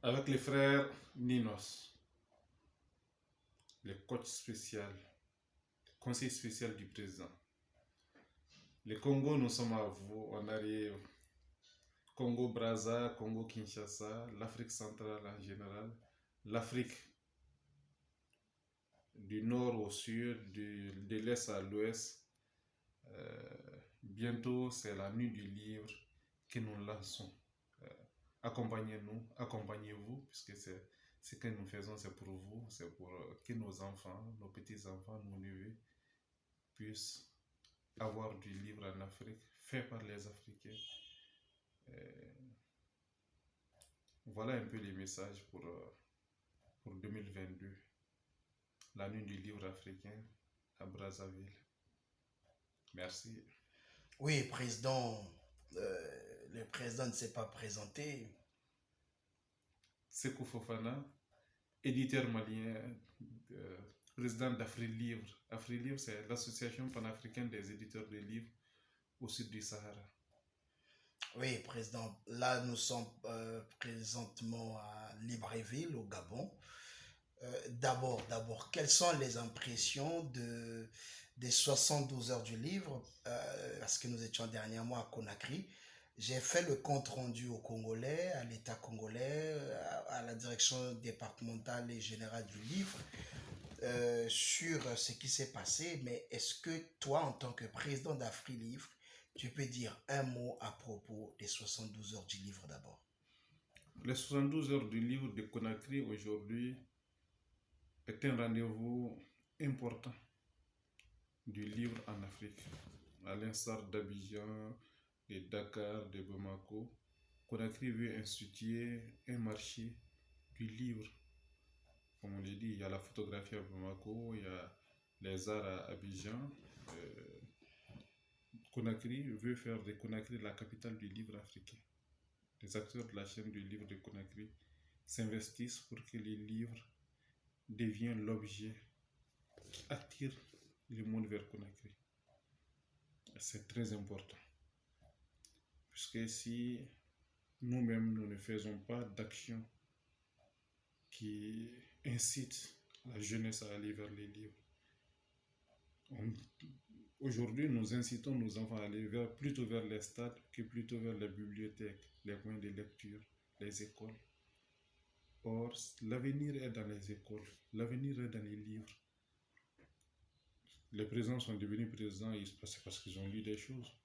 Avec les frères Ninos, les coachs spéciaux, conseil spécial du président. Le Congo, nous sommes à vous. On arrive. Congo-Brazza, Congo-Kinshasa, l'Afrique centrale en général, l'Afrique du nord au sud, de l'est à l'ouest. Bientôt, c'est la nuit du livre que nous lançons. Accompagnez-nous, accompagnez-vous, puisque c'est ce que nous faisons, c'est pour vous, c'est pour que nos enfants, nos petits-enfants, nos neveux puissent avoir du livre en Afrique, fait par les Africains. Voilà un peu les messages pour 2022, la nuit du livre africain à Brazzaville. Merci. Oui, président, le président ne s'est pas présenté. Sekou Fofana, éditeur malien, euh, président d'AfriLivre. AfriLivre, c'est l'association panafricaine des éditeurs de livres au sud du Sahara. Oui, président, là nous sommes présentement à Libreville, au Gabon. D'abord, quelles sont les impressions des 72 heures du livre parce que nous étions dernièrement à Conakry. J'ai fait le compte rendu au Congolais, à l'État congolais, à la direction départementale et générale du livre sur ce qui s'est passé. Mais est-ce que toi, en tant que président d'AfriLivre, tu peux dire un mot à propos des 72 heures du livre d'abord? Les 72 heures du livre de Conakry aujourd'hui est un rendez-vous important du livre en Afrique. À l'instar d'Abidjan, de Dakar, de Bamako, Conakry veut instituer un marché du livre. Comme on l'a dit, il y a la photographie à Bamako, il y a les arts à Abidjan. Conakry veut faire de Conakry la capitale du livre africain. Les acteurs de la chaîne du livre de Conakry s'investissent pour que les livres deviennent l'objet qui attire le monde vers Conakry. C'est très important. Puisque si nous-mêmes, nous ne faisons pas d'action qui incite la jeunesse à aller vers les livres, aujourd'hui, nous incitons nos enfants à aller plutôt vers les stades que plutôt vers les bibliothèques, les points de lecture, les écoles. Or, l'avenir est dans les écoles, l'avenir est dans les livres. Les présidents sont devenus présidents, c'est parce qu'ils ont lu des choses.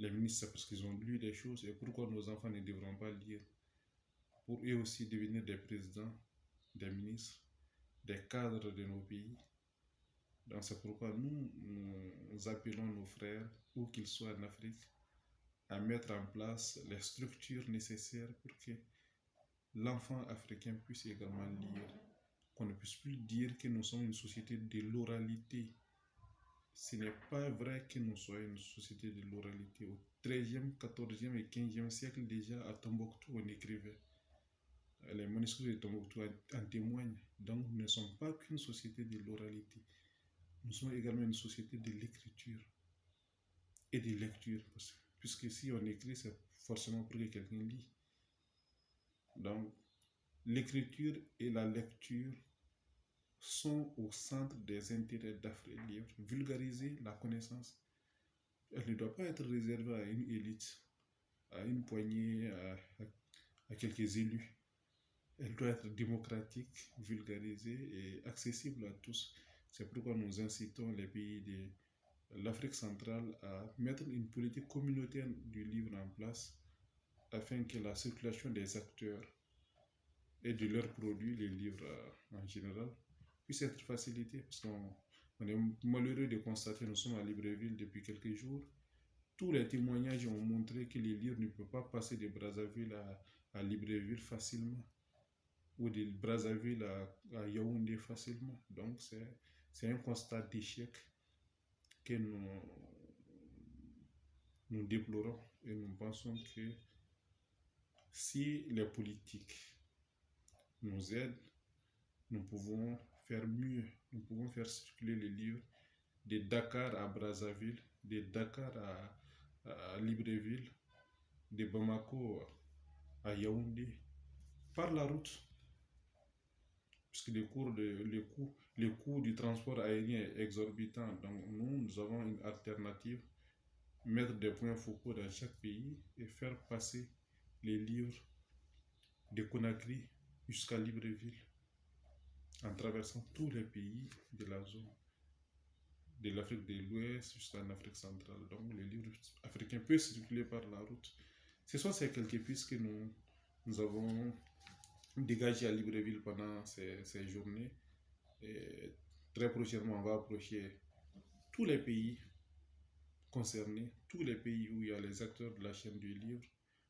Les ministres, c'est parce qu'ils ont lu des choses. Et pourquoi nos enfants ne devront pas lire? Pour eux aussi devenir des présidents, des ministres, des cadres de nos pays. Donc c'est pourquoi nous appelons nos frères, où qu'ils soient en Afrique, à mettre en place les structures nécessaires pour que l'enfant africain puisse également lire. Qu'on ne puisse plus dire que nous sommes une société de l'oralité. Ce n'est pas vrai que nous soyons une société de l'oralité. Au XIIIe, XIVe et XVe siècle déjà, à Tombouctou, on écrivait. Les manuscrits de Tombouctou en témoignent. Donc nous ne sommes pas qu'une société de l'oralité. Nous sommes également une société de l'écriture et de lecture. Puisque si on écrit, c'est forcément pour que quelqu'un lit. Donc, l'écriture et la lecture sont au centre des intérêts d'AfriLivre. Vulgariser la connaissance, elle ne doit pas être réservée à une élite, à une poignée, à quelques élus. Elle doit être démocratique, vulgarisée et accessible à tous. C'est pourquoi nous incitons les pays de l'Afrique centrale à mettre une politique communautaire du livre en place afin que la circulation des acteurs et de leurs produits, les livres en général, puisse être facilitée. Parce qu'on est malheureux de constater, nous sommes à Libreville depuis quelques jours, tous les témoignages ont montré que les livres ne peuvent pas passer de Brazzaville à Libreville facilement ou de Brazzaville à Yaoundé facilement. Donc c'est un constat d'échec que nous déplorons et nous pensons que si les politiques nous aident, nous pouvons faire mieux. Nous pouvons faire circuler les livres de Dakar à Brazzaville, de Dakar à Libreville, de Bamako à Yaoundé. par la route, puisque les coûts du transport aérien est exorbitant. Donc nous avons une alternative, mettre des points focaux dans chaque pays et faire passer les livres de Conakry jusqu'à Libreville, en traversant tous les pays de la zone, de l'Afrique de l'Ouest jusqu'en Afrique centrale. Donc les livres africains peuvent circuler par la route. Ce sont ces quelques pistes que nous avons dégagées à Libreville pendant ces journées. Et très prochainement, on va approcher tous les pays concernés, tous les pays où il y a les acteurs de la chaîne du livre,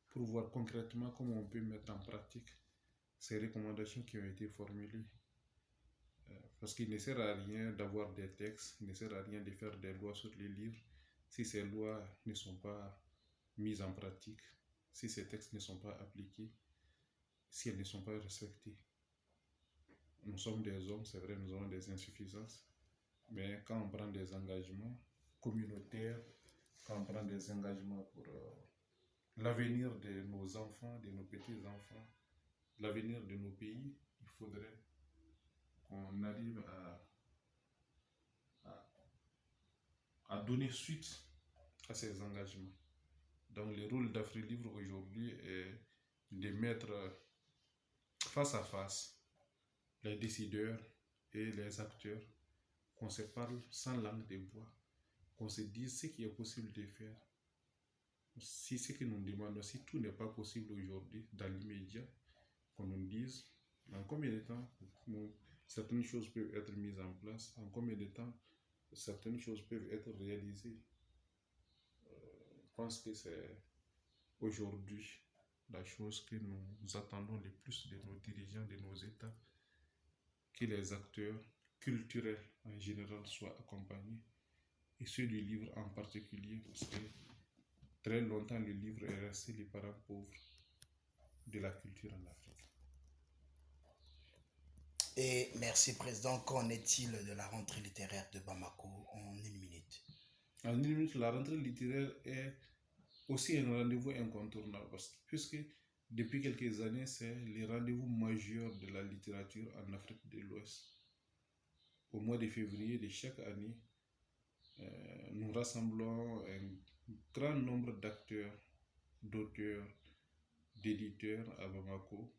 pour voir concrètement comment on peut mettre en pratique ces recommandations qui ont été formulées. Parce qu'il ne sert à rien d'avoir des textes, il ne sert à rien de faire des lois sur les livres si ces lois ne sont pas mises en pratique, si ces textes ne sont pas appliqués, si elles ne sont pas respectées. Nous sommes des hommes, c'est vrai, nous avons des insuffisances, mais quand on prend des engagements communautaires, quand on prend des engagements pour l'avenir de nos enfants, de nos petits-enfants, l'avenir de nos pays, il faudrait qu'on arrive à donner suite à ces engagements. Donc le rôle d'AfriLivre aujourd'hui est de mettre face à face les décideurs et les acteurs, qu'on se parle sans langue de bois, qu'on se dise ce qui est possible de faire. Si ce que nous demandons, si tout n'est pas possible aujourd'hui, dans l'immédiat, qu'on nous dise en combien de temps certaines choses peuvent être mises en place, en combien de temps certaines choses peuvent être réalisées. Je pense que c'est aujourd'hui la chose que nous attendons le plus de nos dirigeants, de nos États, que les acteurs culturels en général soient accompagnés, et ceux du livre en particulier, parce que très longtemps le livre est resté les parents pauvres de la culture en Afrique. Et merci, Président. Qu'en est-il de la rentrée littéraire de Bamako en une minute? En une minute, la rentrée littéraire est aussi un rendez-vous incontournable, puisque depuis quelques années, c'est le rendez-vous majeur de la littérature en Afrique de l'Ouest. Au mois de février de chaque année, nous rassemblons un grand nombre d'acteurs, d'auteurs, d'éditeurs à Bamako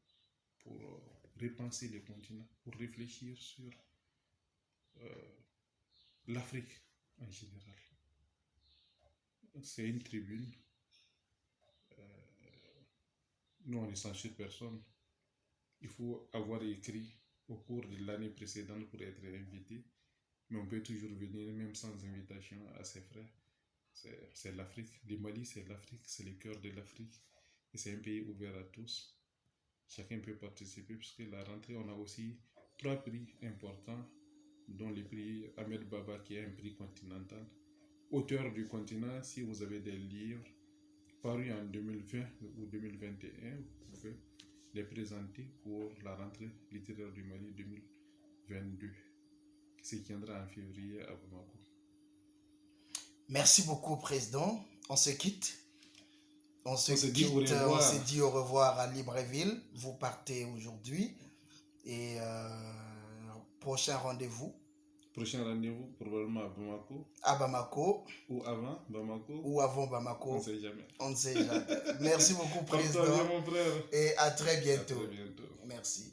pour repenser le continent, pour réfléchir sur l'Afrique en général. C'est une tribune. Nous, on ne censure personne. Il faut avoir écrit au cours de l'année précédente pour être invité, mais on peut toujours venir même sans invitation à ses frères. C'est l'Afrique. Le Mali, c'est l'Afrique, c'est le cœur de l'Afrique. Et c'est un pays ouvert à tous. Chacun peut participer, puisque la rentrée, on a aussi 3 prix importants, dont le prix Ahmed Baba, qui est un prix continental. Auteur du continent, si vous avez des livres parus en 2020 ou 2021, vous pouvez les présenter pour la rentrée littéraire du Mali 2022, qui se tiendra en février à Bamako. Merci beaucoup, Président. On se quitte. On se dit au revoir à Libreville. Vous partez aujourd'hui. Et prochain rendez-vous. Prochain rendez-vous, probablement à Bamako. À Bamako. Ou avant Bamako. Ou avant Bamako. On ne sait jamais. On ne sait jamais. Merci beaucoup, Président. Bien, mon frère. Et à très bientôt. À très bientôt. Merci.